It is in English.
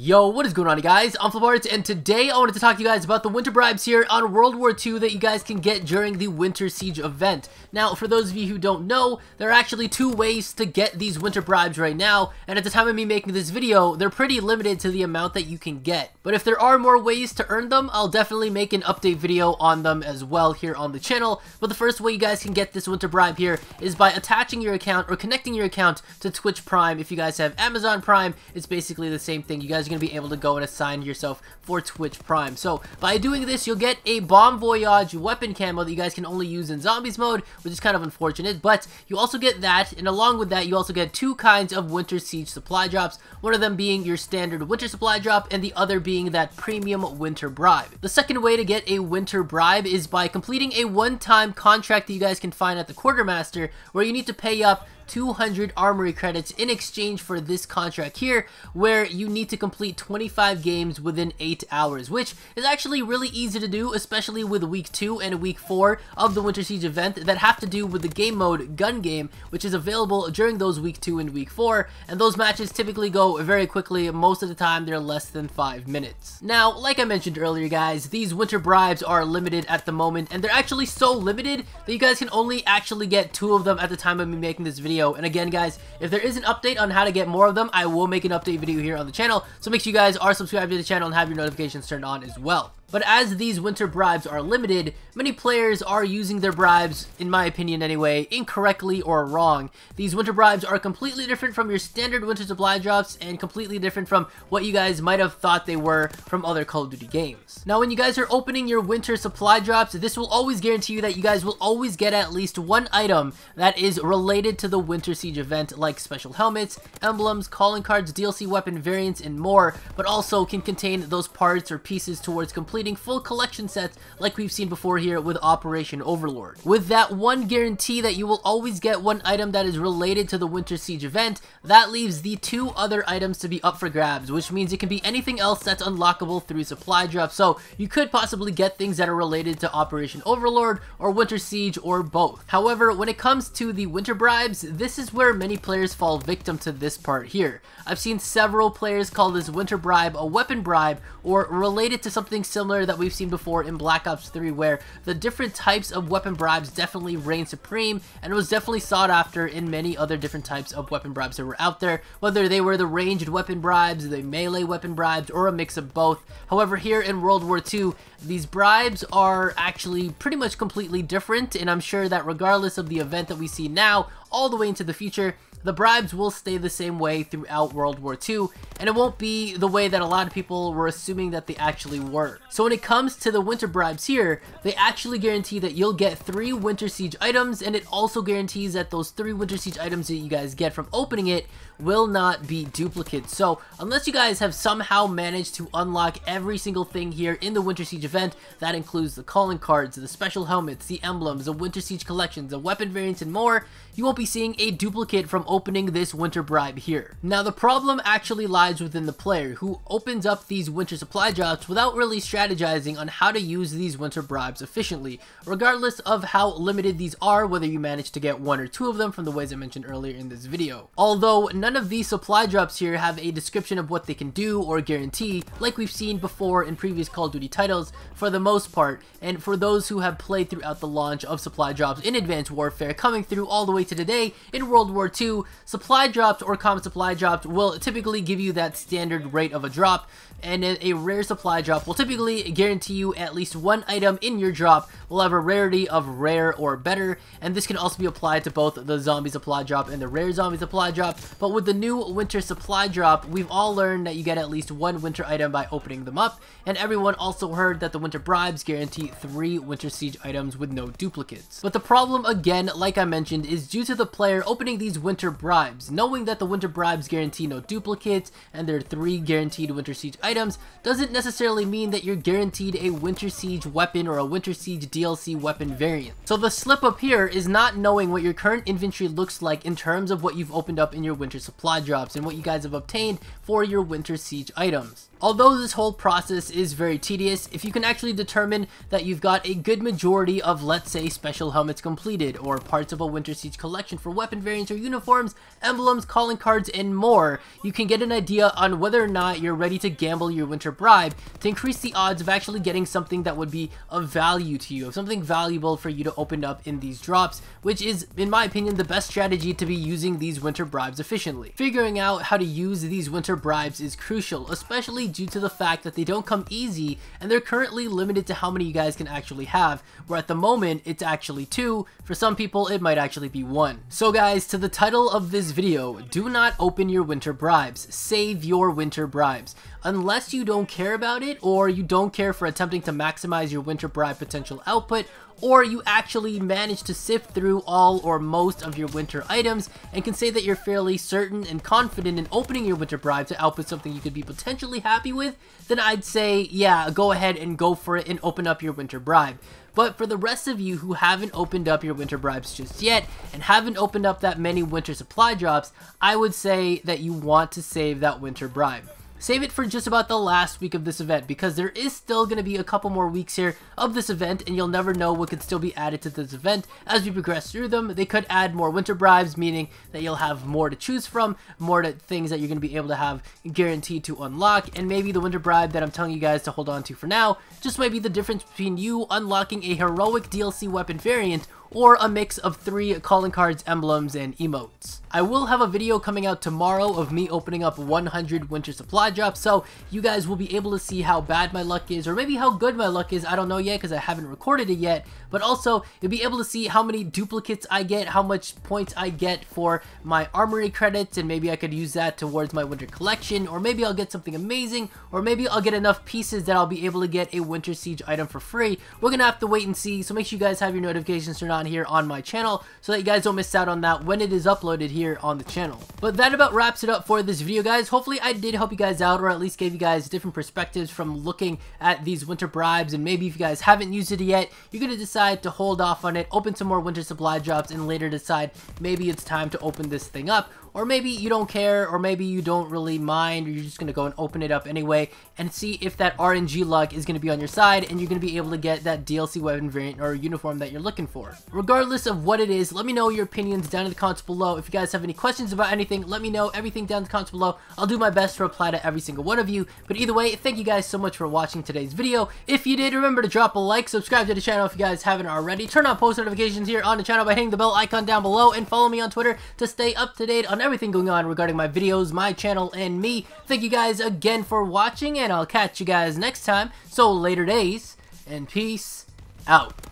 Yo, what is going on, guys? I'm FlipArtz, and today I wanted to talk to you guys about the winter bribes here on World War II that you guys can get during the Winter Siege event. Now, for those of you who don't know, there are actually two ways to get these winter bribes right now, and at the time of me making this video, they're pretty limited to the amount that you can get. But if there are more ways to earn them, I'll definitely make an update video on them as well here on the channel. But the first way you guys can get this winter bribe here is by attaching your account or connecting your account to Twitch Prime. If you guys have Amazon Prime, it's basically the same thing. You guys are going to be able to go and assign yourself for Twitch Prime. So by doing this, you'll get a Bomb Voyage weapon camo that you guys can only use in Zombies mode, which is kind of unfortunate, but you also get that, and along with that, you also get two kinds of Winter Siege supply drops, one of them being your standard winter supply drop, and the other being that premium winter bribe. The second way to get a winter bribe is by completing a one-time contract that you guys can find at the Quartermaster, where you need to pay up 200 armory credits in exchange for this contract here, where you need to complete 25 games within 8 hours, which is actually really easy to do, especially with week 2 and week 4 of the Winter Siege event that have to do with the game mode Gun Game, which is available during those week 2 and week 4, and those matches typically go very quickly. Most of the time they're less than 5 minutes. Now, like I mentioned earlier, guys, these winter bribes are limited at the moment, and they're actually so limited that you guys can only actually get 2 of them at the time of me making this video. And again, guys, if there is an update on how to get more of them, I will make an update video here on the channel, so make sure you guys are subscribed to the channel and have your notifications turned on as well. But as these winter bribes are limited, many players are using their bribes, in my opinion anyway, incorrectly or wrong. These winter bribes are completely different from your standard winter supply drops and completely different from what you guys might have thought they were from other Call of Duty games. Now, when you guys are opening your winter supply drops, this will always guarantee you that you guys will always get at least one item that is related to the Winter Siege event, like special helmets, emblems, calling cards, DLC weapon variants, and more, but also can contain those parts or pieces towards completing full collection sets like we've seen before here with Operation Overlord. With that one guarantee that you will always get one item that is related to the Winter Siege event, that leaves the 2 other items to be up for grabs, which means it can be anything else that's unlockable through supply drops. So you could possibly get things that are related to Operation Overlord or Winter Siege or both. However, when it comes to the winter bribes, this is where many players fall victim to this part here. I've seen several players call this winter bribe a weapon bribe or related to something similar that we've seen before in Black Ops 3, where the different types of weapon bribes definitely reign supreme, and it was definitely sought after in many other different types of weapon bribes that were out there, whether they were the ranged weapon bribes, the melee weapon bribes, or a mix of both. However, here in World War II, these bribes are actually pretty much completely different, and I'm sure that regardless of the event that we see now, all the way into the future, the bribes will stay the same way throughout World War II, and it won't be the way that a lot of people were assuming that they actually were. So when it comes to the winter bribes here, they actually guarantee that you'll get 3 Winter Siege items, and it also guarantees that those 3 Winter Siege items that you guys get from opening it will not be duplicates. So unless you guys have somehow managed to unlock every single thing here in the Winter Siege event, that includes the calling cards, the special helmets, the emblems, the Winter Siege collections, the weapon variants, and more, you won't be seeing a duplicate from opening this winter bribe here. Now, the problem actually lies within the player who opens up these winter supply drops without really strategizing on how to use these winter bribes efficiently, regardless of how limited these are, whether you manage to get 1 or 2 of them from the ways I mentioned earlier in this video. Although none of these supply drops here have a description of what they can do or guarantee, like we've seen before in previous Call of Duty titles for the most part, and for those who have played throughout the launch of supply drops in Advanced Warfare coming through all the way to today in World War II, supply drops or common supply drops will typically give you that standard rate of a drop, and a rare supply drop will typically guarantee you at least 1 item in your drop will have a rarity of rare or better, and this can also be applied to both the zombie supply drop and the rare zombie supply drop. But with the new winter supply drop, we've all learned that you get at least 1 winter item by opening them up, and everyone also heard that the winter bribes guarantee 3 Winter Siege items with no duplicates. But the problem, again, like I mentioned, is due to the player opening these winter bribes. Knowing that the winter bribes guarantee no duplicates and there are 3 guaranteed Winter Siege items doesn't necessarily mean that you're guaranteed a Winter Siege weapon or a Winter Siege DLC weapon variant. So the slip up here is not knowing what your current inventory looks like in terms of what you've opened up in your winter supply drops and what you guys have obtained for your Winter Siege items. Although this whole process is very tedious, if you can actually determine that you've got a good majority of, let's say, special helmets completed, or parts of a Winter Siege collection for weapon variants or uniforms, emblems, calling cards, and more, you can get an idea on whether or not you're ready to gamble your winter bribe to increase the odds of actually getting something that would be of value to you, something valuable for you to open up in these drops, which is, in my opinion, the best strategy to be using these winter bribes efficiently. Figuring out how to use these winter bribes is crucial, especially due to the fact that they don't come easy and they're currently limited to how many you guys can actually have, where at the moment it's actually 2, for some people it might actually be 1. So guys, to the title of this video, do not open your winter bribes, save your winter bribes. Unless you don't care about it, or you don't care for attempting to maximize your winter bribe potential output, or you actually manage to sift through all or most of your winter items and can say that you're fairly certain and confident in opening your winter bribe to output something you could be potentially happy with, then I'd say, yeah, go ahead and go for it and open up your winter bribe. But for the rest of you who haven't opened up your winter bribes just yet and haven't opened up that many winter supply drops, I would say that you want to save that winter bribe. Save it for just about the last week of this event, because there is still going to be a couple more weeks here of this event, and you'll never know what could still be added to this event as we progress through them. They could add more winter bribes, meaning that you'll have more to choose from, more things that you're going to be able to have guaranteed to unlock, and maybe the winter bribe that I'm telling you guys to hold on to for now just might be the difference between you unlocking a heroic DLC weapon variant or a mix of 3 calling cards, emblems, and emotes. I will have a video coming out tomorrow of me opening up 100 winter supply drops, so you guys will be able to see how bad my luck is, or maybe how good my luck is. I don't know yet because I haven't recorded it yet, but also you'll be able to see how many duplicates I get, how much points I get for my armory credits, and maybe I could use that towards my winter collection, or maybe I'll get something amazing, or maybe I'll get enough pieces that I'll be able to get a Winter Siege item for free. We're gonna have to wait and see, so make sure you guys have your notifications turned on here on my channel so that you guys don't miss out on that when it is uploaded here on the channel. But that about wraps it up for this video, guys. Hopefully I did help you guys out, or at least gave you guys different perspectives from looking at these winter bribes, and maybe if you guys haven't used it yet, you're gonna decide to hold off on it, open some more winter supply drops, and later decide maybe it's time to open this thing up. Or maybe you don't care, or maybe you don't really mind, or you're just going to go and open it up anyway and see if that RNG luck is going to be on your side and you're going to be able to get that DLC weapon variant or uniform that you're looking for. Regardless of what it is, let me know your opinions down in the comments below. If you guys have any questions about anything, let me know everything down in the comments below. I'll do my best to reply to every single one of you. But either way, thank you guys so much for watching today's video. If you did, remember to drop a like, subscribe to the channel if you guys haven't already, turn on post notifications here on the channel by hitting the bell icon down below, and follow me on Twitter to stay up to date on everything going on regarding my videos, my channel, and me. Thank you guys again for watching, and I'll catch you guys next time. So later days, and peace out.